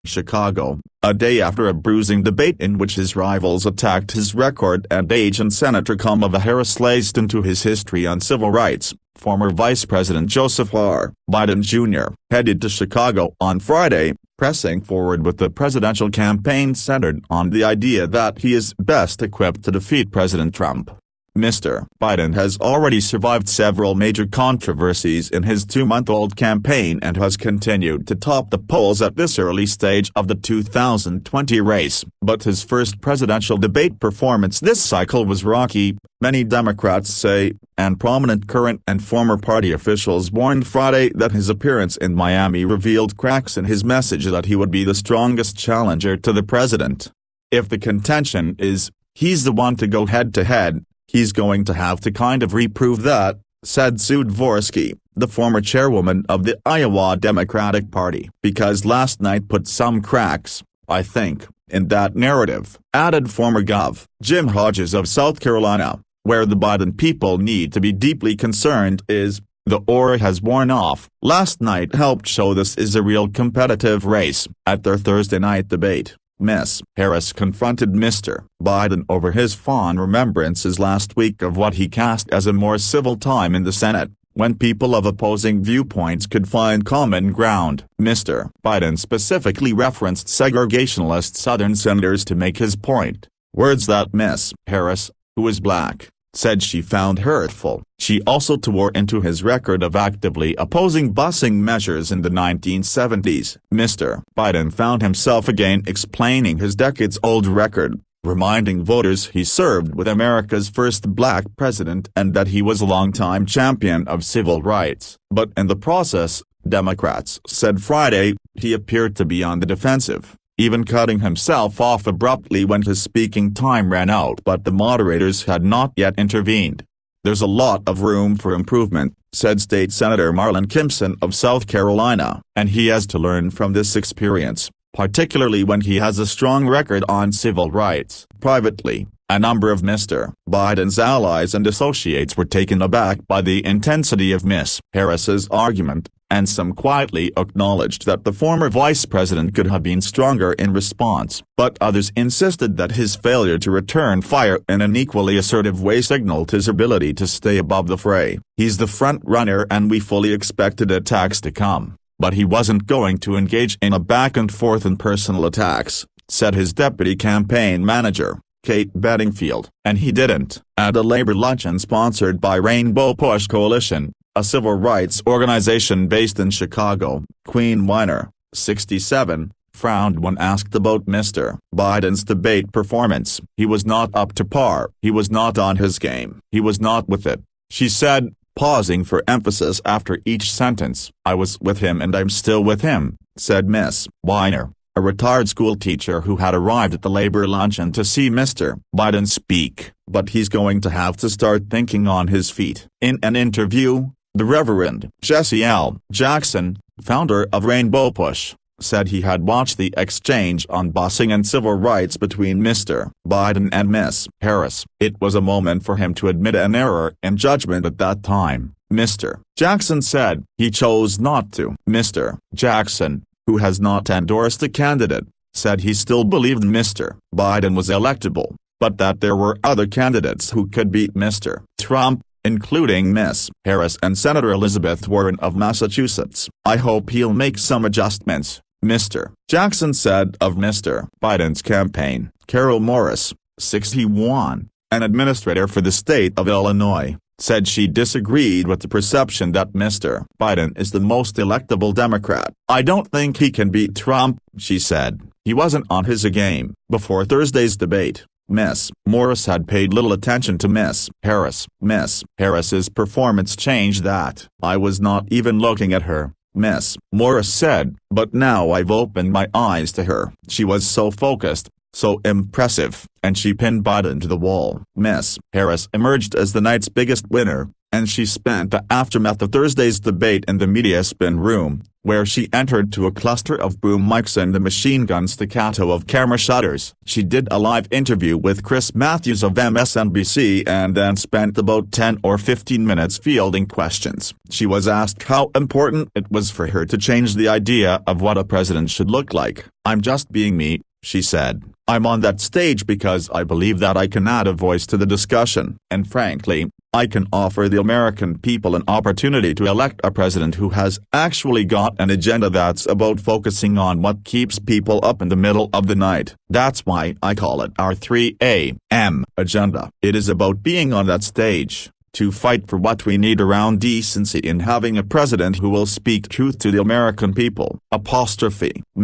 Chicago, a day after a bruising debate in which his rivals attacked his record and age, and Senator Kamala Harris laced into his history on civil rights. Former Vice President Joseph R. Biden Jr. headed to Chicago on Friday, pressing forward with the presidential campaign centered on the idea that he is best equipped to defeat President Trump. Mr. Biden has already survived several major controversies in his 2-month-old campaign and has continued to top the polls at this early stage of the 2020 race, but his first presidential debate performance this cycle was rocky, many Democrats say, and prominent current and former party officials warned Friday that his appearance in Miami revealed cracks in his message that he would be the strongest challenger to the president. If the contention is, he's the one to go head-to-head, he's going to have to kind of reprove that, said Sue Dvorsky, the former chairwoman of the Iowa Democratic Party, because last night put some cracks, I think, in that narrative, added former Gov. Jim Hodges of South Carolina. Where the Biden people need to be deeply concerned is, the aura has worn off. Last night helped show this is a real competitive race. At their Thursday night debate, Ms. Harris confronted Mr. Biden over his fond remembrances last week of what he cast as a more civil time in the Senate, when people of opposing viewpoints could find common ground. Mr. Biden specifically referenced segregationalist Southern senators to make his point, words that Ms. Harris, who is black, said she found hurtful. She also tore into his record of actively opposing busing measures in the 1970s. Mr. Biden found himself again explaining his decades-old record, reminding voters he served with America's first black president and that he was a longtime champion of civil rights. But in the process, Democrats said Friday, he appeared to be on the defensive, even cutting himself off abruptly when his speaking time ran out, but the moderators had not yet intervened. There's a lot of room for improvement, said State Senator Marlin Kimpson of South Carolina, and he has to learn from this experience, particularly when he has a strong record on civil rights. Privately, a number of Mr. Biden's allies and associates were taken aback by the intensity of Ms. Harris's argument, and some quietly acknowledged that the former vice president could have been stronger in response, but others insisted that his failure to return fire in an equally assertive way signaled his ability to stay above the fray. He's the front runner and we fully expected attacks to come, but he wasn't going to engage in a back-and-forth and personal attacks, said his deputy campaign manager, Kate Bedingfield. And he didn't. At a labor luncheon sponsored by Rainbow Push Coalition, a civil rights organization based in Chicago, Queen Weiner, 67, frowned when asked about Mr. Biden's debate performance. He was not up to par. He was not on his game. He was not with it, she said, pausing for emphasis after each sentence. I was with him and I'm still with him, said Ms. Weiner, a retired school teacher who had arrived at the labor luncheon to see Mr. Biden speak. But he's going to have to start thinking on his feet. In an interview, the Reverend Jesse L. Jackson, founder of Rainbow Push, said he had watched the exchange on busing and civil rights between Mr. Biden and Ms. Harris. It was a moment for him to admit an error in judgment at that time, Mr. Jackson said. He chose not to. Mr. Jackson, who has not endorsed a candidate, said he still believed Mr. Biden was electable, but that there were other candidates who could beat Mr. Trump, including Ms. Harris and Senator Elizabeth Warren of Massachusetts. I hope he'll make some adjustments, Mr. Jackson said of Mr. Biden's campaign. Carol Morris, 61, an administrator for the state of Illinois, said she disagreed with the perception that Mr. Biden is the most electable Democrat. I don't think he can beat Trump, she said. He wasn't on his game. Before Thursday's debate, Ms. Morris had paid little attention to Ms. Harris. Ms. Harris's performance changed that. I was not even looking at her, Ms. Morris said, but now I've opened my eyes to her. She was so focused, so impressive, and she pinned Biden to the wall. Ms. Harris emerged as the night's biggest winner, and she spent the aftermath of Thursday's debate in the media spin room, where she entered to a cluster of boom mics and the machine gun staccato of camera shutters. She did a live interview with Chris Matthews of MSNBC and then spent about 10 or 15 minutes fielding questions. She was asked how important it was for her to change the idea of what a president should look like. "I'm just being me," she said. "I'm on that stage because I believe that I can add a voice to the discussion, and frankly, I can offer the American people an opportunity to elect a president who has actually got an agenda that's about focusing on what keeps people up in the middle of the night. That's why I call it our 3 a.m. agenda. It is about being on that stage, to fight for what we need around decency in having a president who will speak truth to the American people."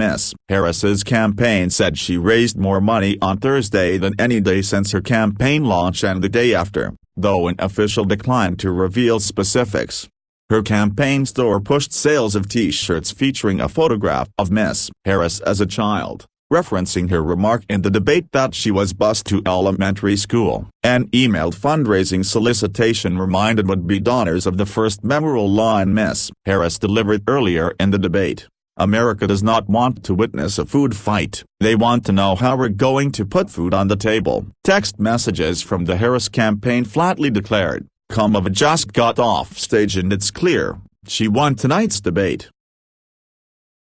Ms. Harris's campaign said she raised more money on Thursday than any day since her campaign launch and the day after, though an official declined to reveal specifics. Her campaign store pushed sales of T-shirts featuring a photograph of Ms. Harris as a child, referencing her remark in the debate that she was bused to elementary school. An emailed fundraising solicitation reminded would-be donors of the first memorable line Ms. Harris delivered earlier in the debate: "America does not want to witness a food fight, they want to know how we're going to put food on the table." Text messages from the Harris campaign flatly declared, "Kamala just got off stage and it's clear she won tonight's debate."